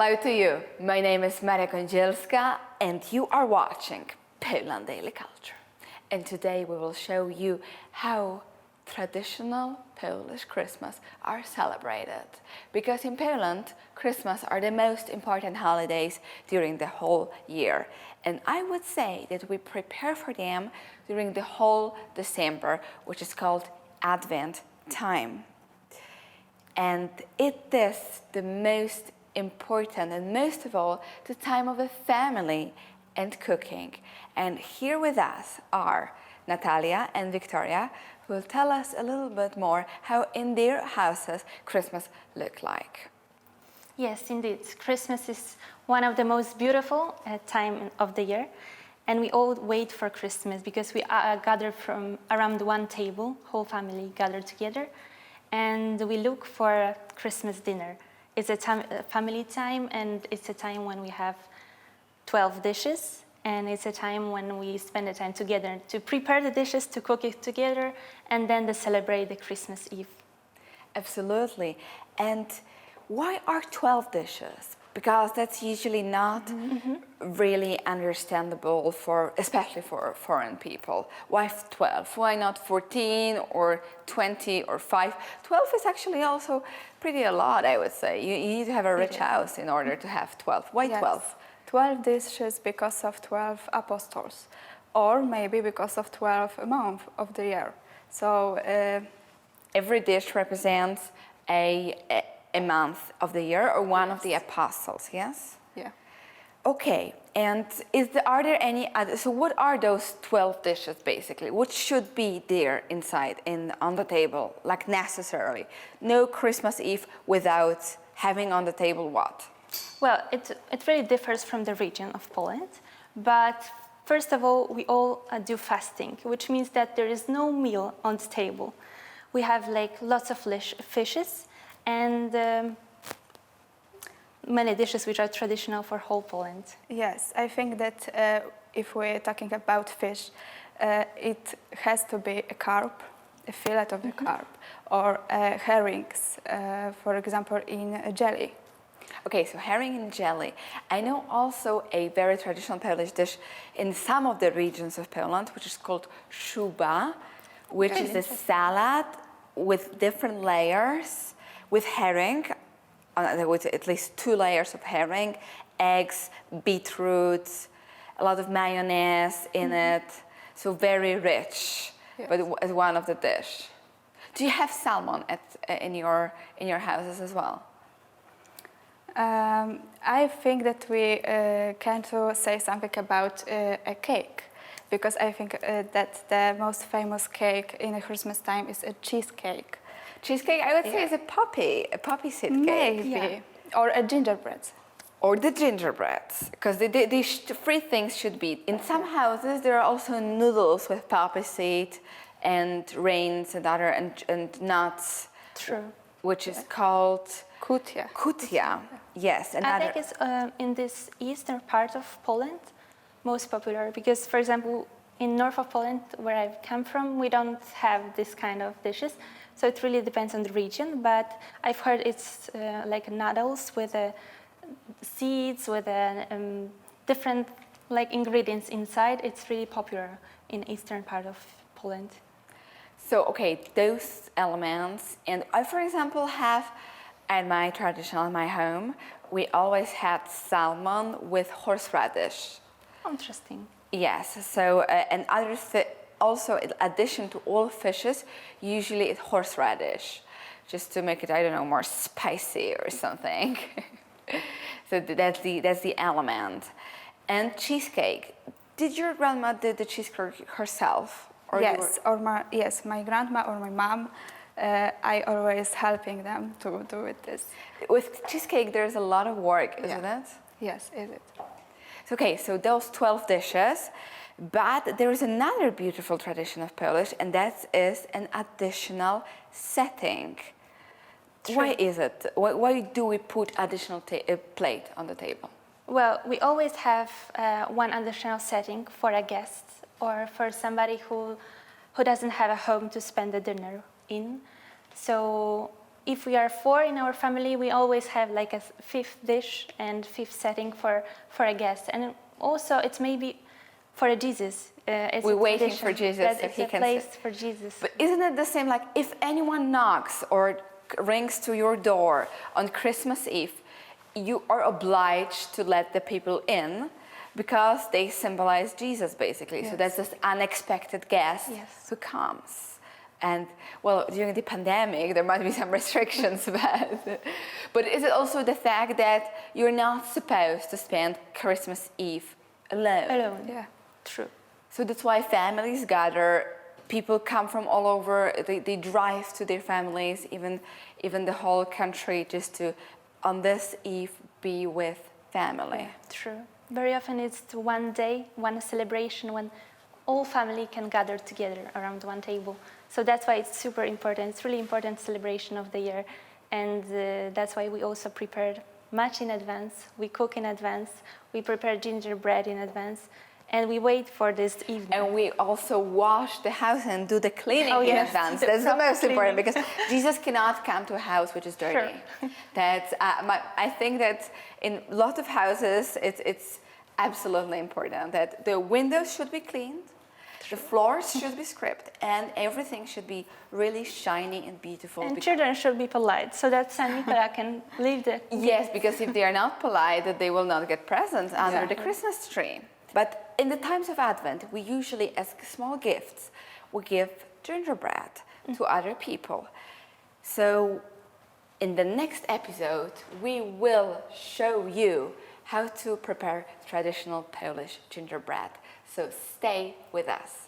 Hello to you. My name is Maria Kądzielska and you are watching Poland Daily Culture. And today we will show you how traditional Polish Christmas are celebrated. Because in Poland, Christmas are the most important holidays during the whole year. And I would say that we prepare for them during the whole December, which is called Advent time. And it is the most important and most of all the time of the family and cooking. And here with us are Natalia and Victoria, who will tell us a little bit more how in their houses Christmas look like. Yes, indeed. Christmas is one of the most beautiful time of the year, and we all wait for Christmas because we are gathered from around one table, whole family gathered together, and we look for Christmas dinner. It's a family time, and it's a time when we have 12 dishes, and it's a time when we spend the time together to prepare the dishes, to cook it together, and then to celebrate the Christmas Eve. Absolutely. And why are 12 dishes? Because that's usually not really understandable especially for foreign people. Why 12? Why not 14 or 20 or 5? 12 is actually also pretty a lot, I would say. You need to have a rich house in order to have 12. Why 12? 12 dishes because of 12 apostles, or maybe because of 12 months of the year. So every dish represents a month of the year or one of the apostles, yes? Yeah. Okay, and are there any other, so what are those 12 dishes basically? What should be there inside on the table, like necessarily? No Christmas Eve without having on the table what? Well, it really differs from the region of Poland, but first of all, we all do fasting, which means that there is no meal on the table. We have like lots of fishes and many dishes which are traditional for whole Poland. Yes, I think that if we're talking about fish, it has to be a carp, a fillet of the carp, or herrings, for example, in a jelly. Okay, so herring and jelly. I know also a very traditional Polish dish in some of the regions of Poland, which is called szuba, which is a salad with different layers, with herring, with at least 2 layers of herring, eggs, beetroot, a lot of mayonnaise in it, so very rich, but as one of the dish. Do you have salmon in your houses as well? I think that we can say something about a cake, because I think that the most famous cake in the Christmas time is a cheesecake. Cheesecake, I would say, is a poppy seed cake. Maybe, or a gingerbread. Or the gingerbreads, because these 3 things should be. In some houses, there are also noodles with poppy seed and rains and nuts. True. Which is called Kutia. Kutia, yes. I think it's in this eastern part of Poland most popular because, for example, in north of Poland, where I come from, we don't have this kind of dishes. So it really depends on the region, but I've heard it's like noodles with seeds, with different like ingredients inside. It's really popular in eastern part of Poland. So, okay, those elements, and I, for example, have at my home, we always had salmon with horseradish. Interesting. Yes, so, and also in addition to all fishes, usually it's horseradish, just to make it, I don't know, more spicy or something. So that's the element. And cheesecake. Did your grandma do the cheesecake herself? Or yes, my grandma or my mom. I always helping them to do this. With cheesecake, there's a lot of work, isn't it? Yes, is it? Okay, so those 12 dishes, but there is another beautiful tradition of Polish, and that is an additional setting. True. Why is it? Why do we put additional plate on the table? Well, we always have one additional setting for a guest or for somebody who doesn't have a home to spend the dinner in. So if we are 4 in our family, we always have like a fifth dish and fifth setting for a guest. And also, it's maybe for a Jesus. It's We're a waiting tradition for Jesus that so it's he a can place sit. for Jesus. But isn't it the same, like if anyone knocks or rings to your door on Christmas Eve, you are obliged to let the people in because they symbolize Jesus, basically. So Yes. that's this unexpected guest Yes. who comes. And well, during the pandemic, there might be some restrictions, but is it also the fact that you're not supposed to spend Christmas Eve alone? Alone. Yeah. True. So that's why families gather. People come from all over. They drive to their families, even the whole country, just to, on this eve, be with family. True. Very often it's one day, one celebration, when all family can gather together around one table. So that's why it's super important. It's really important celebration of the year. And that's why we also prepared much in advance. We cook in advance. We prepare gingerbread in advance. And we wait for this evening. And we also wash the house and do the cleaning Oh, in yes, advance. the That's the proper most important, cleaning. because Jesus cannot come to a house which is dirty. That's I think that in a lot of houses, it's absolutely important that the windows should be cleaned, the floors should be scrubbed, and everything should be really shiny and beautiful. And children should be polite, so that San Nicola can leave the... Yes, because if they are not polite, they will not get presents under the Christmas tree. But in the times of Advent, we usually, as small gifts, we give gingerbread to other people. So in the next episode, we will show you how to prepare traditional Polish gingerbread. So stay with us.